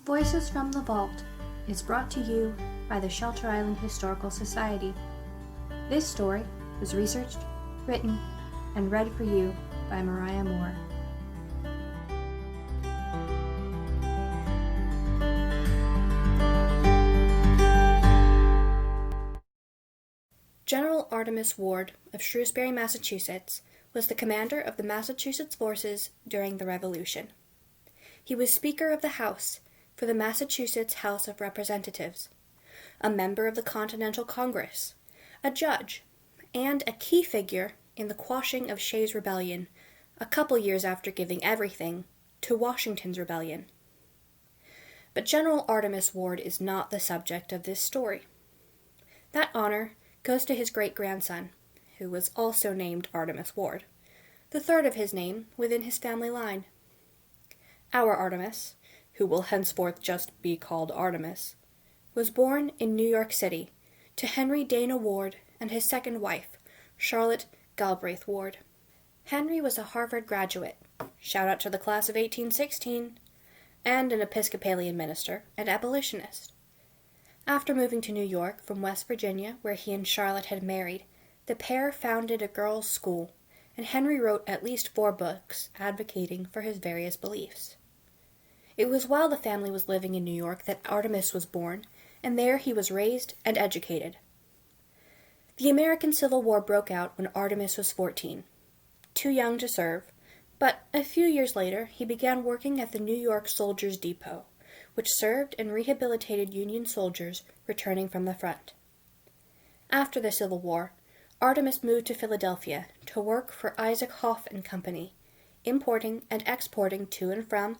Voices from the Vault is brought to you by the Shelter Island Historical Society. This story was researched, written, and read for you by Mariah Moore. General Artemus Ward of Shrewsbury, Massachusetts, was the commander of the Massachusetts forces during the Revolution. He was Speaker of the House for the Massachusetts House of Representatives, a member of the Continental Congress, a judge, and a key figure in the quashing of Shays' Rebellion, a couple years after giving everything to Washington's Rebellion. But General Artemus Ward is not the subject of this story. That honor goes to his great-grandson, who was also named Artemus Ward, the third of his name within his family line. Our Artemus, who will henceforth just be called Artemus, was born in New York City to Henry Dana Ward and his second wife, Charlotte Galbraith Ward. Henry was a Harvard graduate, shout out to the class of 1816, and an Episcopalian minister and abolitionist. After moving to New York from West Virginia, where he and Charlotte had married, the pair founded a girls' school, and Henry wrote at least 4 books advocating for his various beliefs. It was while the family was living in New York that Artemus was born, and there he was raised and educated. The American Civil War broke out when Artemus was 14, too young to serve, but a few years later he began working at the New York Soldiers' Depot, which served and rehabilitated Union soldiers returning from the front. After the Civil War, Artemus moved to Philadelphia to work for Isaac Hoff and Company, importing and exporting to and from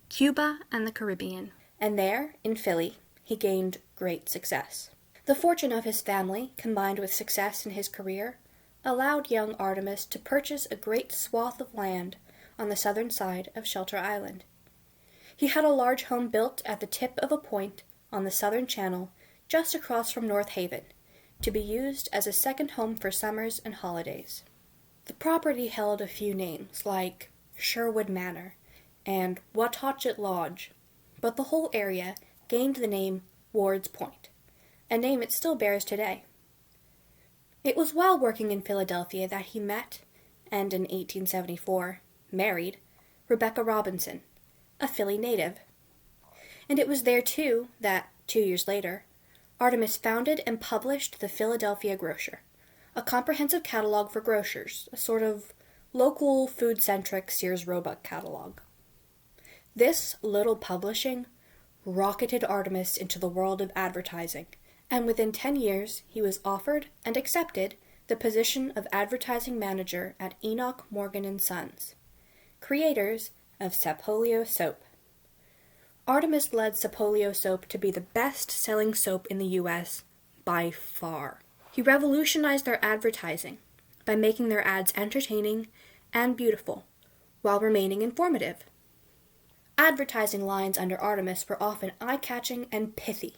Cuba and the Caribbean, and there, in Philly, he gained great success. The fortune of his family, combined with success in his career, allowed young Artemus to purchase a great swath of land on the southern side of Shelter Island. He had a large home built at the tip of a point on the southern channel just across from North Haven, to be used as a second home for summers and holidays. The property held a few names, like Sherwood Manor and Watauchet Lodge, but the whole area gained the name Ward's Point, a name it still bears today. It was while working in Philadelphia that he met, and in 1874, married, Rebecca Robinson, a Philly native. And it was there, too, that, 2 years later, Artemus founded and published the Philadelphia Grocer, a comprehensive catalog for grocers, a sort of local food-centric Sears Roebuck catalog. This little publishing rocketed Artemus into the world of advertising, and within 10 years he was offered and accepted the position of advertising manager at Enoch Morgan & Sons, creators of Sapolio soap. Artemus led Sapolio soap to be the best-selling soap in the U.S. by far. He revolutionized their advertising by making their ads entertaining and beautiful, while remaining informative. Advertising lines under Artemus were often eye-catching and pithy,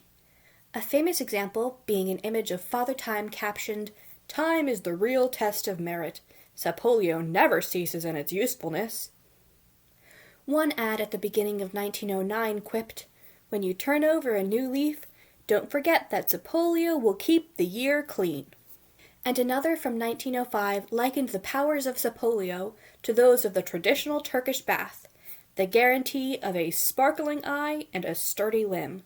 a famous example being an image of Father Time captioned, "Time is the real test of merit. Sapolio never ceases in its usefulness." One ad at the beginning of 1909 quipped, "When you turn over a new leaf, don't forget that Sapolio will keep the year clean." And another from 1905 likened the powers of Sapolio to those of the traditional Turkish bath, the guarantee of a sparkling eye and a sturdy limb.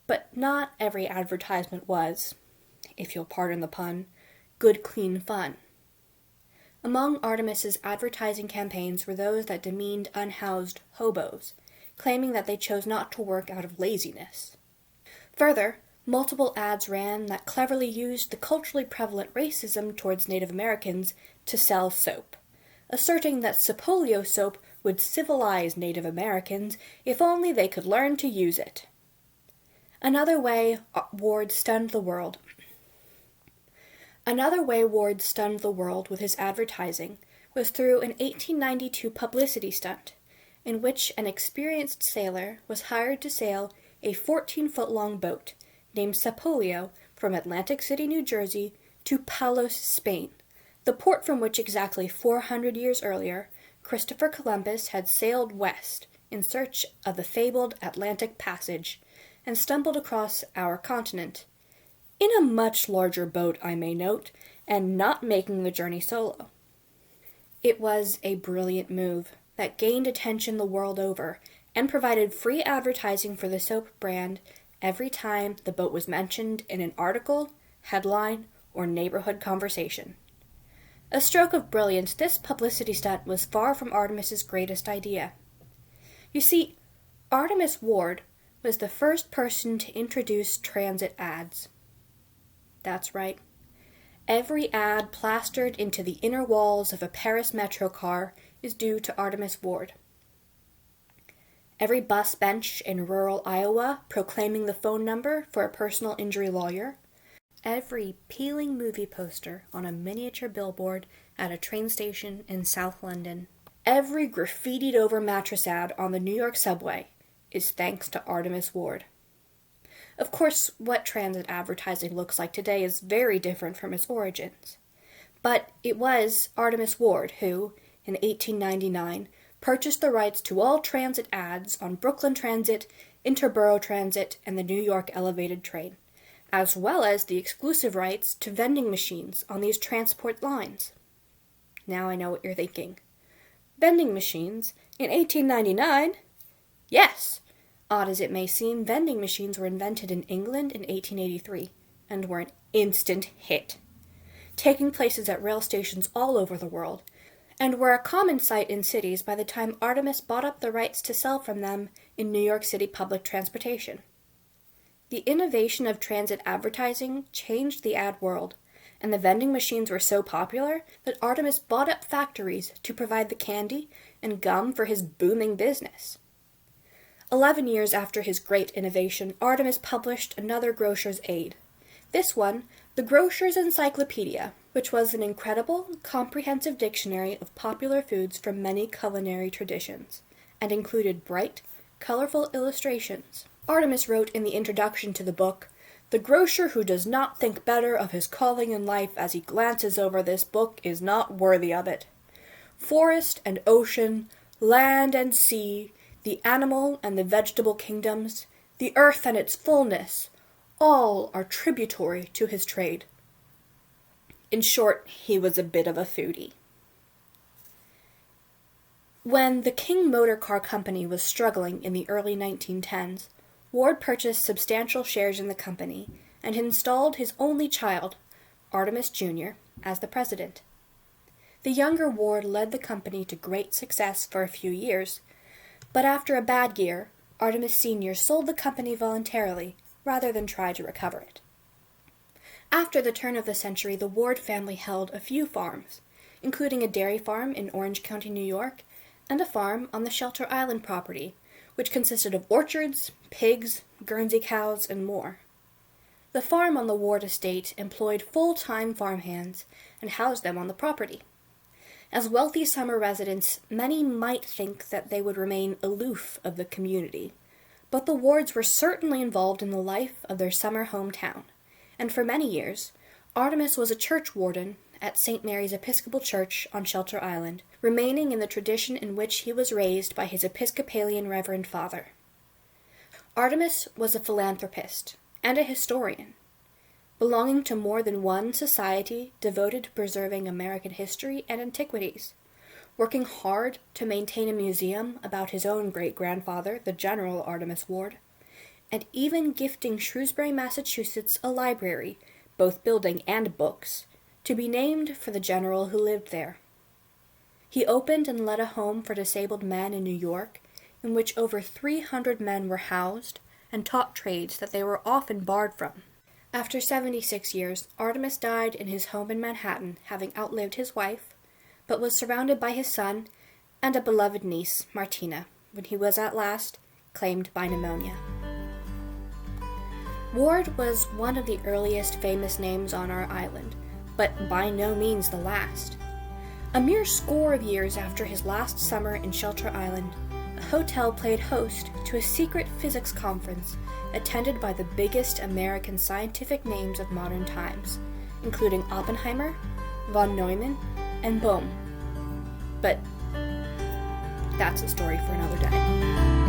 But not every advertisement was, if you'll pardon the pun, good clean fun. Among Artemis's advertising campaigns were those that demeaned unhoused hobos, claiming that they chose not to work out of laziness. Further, multiple ads ran that cleverly used the culturally prevalent racism towards Native Americans to sell soap, asserting that Sapolio soap would civilize Native Americans if only they could learn to use it. Another way Ward stunned the world with his advertising was through an 1892 publicity stunt, in which an experienced sailor was hired to sail a 14-foot-long boat named Sapolio from Atlantic City, New Jersey, to Palos, Spain, the port from which exactly 400 years earlier Christopher Columbus had sailed west in search of the fabled Atlantic Passage and stumbled across our continent, in a much larger boat, I may note, and not making the journey solo. It was a brilliant move that gained attention the world over and provided free advertising for the soap brand every time the boat was mentioned in an article, headline, or neighborhood conversation. A stroke of brilliance, this publicity stunt was far from Artemis's greatest idea. You see, Artemis Ward was the first person to introduce transit ads. That's right. Every ad plastered into the inner walls of a Paris metro car is due to Artemis Ward. Every bus bench in rural Iowa proclaiming the phone number for a personal injury lawyer, every peeling movie poster on a miniature billboard at a train station in South London, every graffitied over mattress ad on the New York subway is thanks to Artemis Ward. Of course, what transit advertising looks like today is very different from its origins. But it was Artemis Ward who, in 1899, purchased the rights to all transit ads on Brooklyn Transit, Interborough Transit, and the New York Elevated Train, as well as the exclusive rights to vending machines on these transport lines. Now I know what you're thinking. Vending machines in 1899? Yes! Odd as it may seem, vending machines were invented in England in 1883 and were an instant hit, taking places at rail stations all over the world, and were a common sight in cities by the time Artemis bought up the rights to sell from them in New York City public transportation. The innovation of transit advertising changed the ad world, and the vending machines were so popular that Artemis bought up factories to provide the candy and gum for his booming business. 11 years after his great innovation, Artemis published another grocer's aid. This one, the Grocer's Encyclopedia, which was an incredible, comprehensive dictionary of popular foods from many culinary traditions, and included bright, colorful illustrations. Artemis wrote in the introduction to the book, "The grocer who does not think better of his calling in life as he glances over this book is not worthy of it. Forest and ocean, land and sea, the animal and the vegetable kingdoms, the earth and its fullness, all are tributary to his trade." In short, he was a bit of a foodie. When the King Motor Car Company was struggling in the early 1910s, Ward purchased substantial shares in the company and installed his only child, Artemis Jr., as the president. The younger Ward led the company to great success for a few years, but after a bad year, Artemis Sr. sold the company voluntarily rather than try to recover it. After the turn of the century, the Ward family held a few farms, including a dairy farm in Orange County, New York, and a farm on the Shelter Island property, which consisted of orchards, pigs, Guernsey cows, and more. The farm on the Ward estate employed full-time farmhands and housed them on the property. As wealthy summer residents, many might think that they would remain aloof of the community, but the Wards were certainly involved in the life of their summer hometown, and for many years, Artemis was a church warden at St. Mary's Episcopal Church on Shelter Island, remaining in the tradition in which he was raised by his Episcopalian Reverend Father. Artemis was a philanthropist and a historian, belonging to more than one society devoted to preserving American history and antiquities, working hard to maintain a museum about his own great-grandfather, the General Artemis Ward, and even gifting Shrewsbury, Massachusetts, a library, both building and books, to be named for the general who lived there. He opened and led a home for disabled men in New York, in which over 300 men were housed and taught trades that they were often barred from. After 76 years, Artemis died in his home in Manhattan, having outlived his wife, but was surrounded by his son and a beloved niece, Martina, when he was at last claimed by pneumonia. Ward was one of the earliest famous names on our island, but by no means the last. A mere score of years after his last summer in Shelter Island, a hotel played host to a secret physics conference attended by the biggest American scientific names of modern times, including Oppenheimer, von Neumann, and Bohm. But that's a story for another day.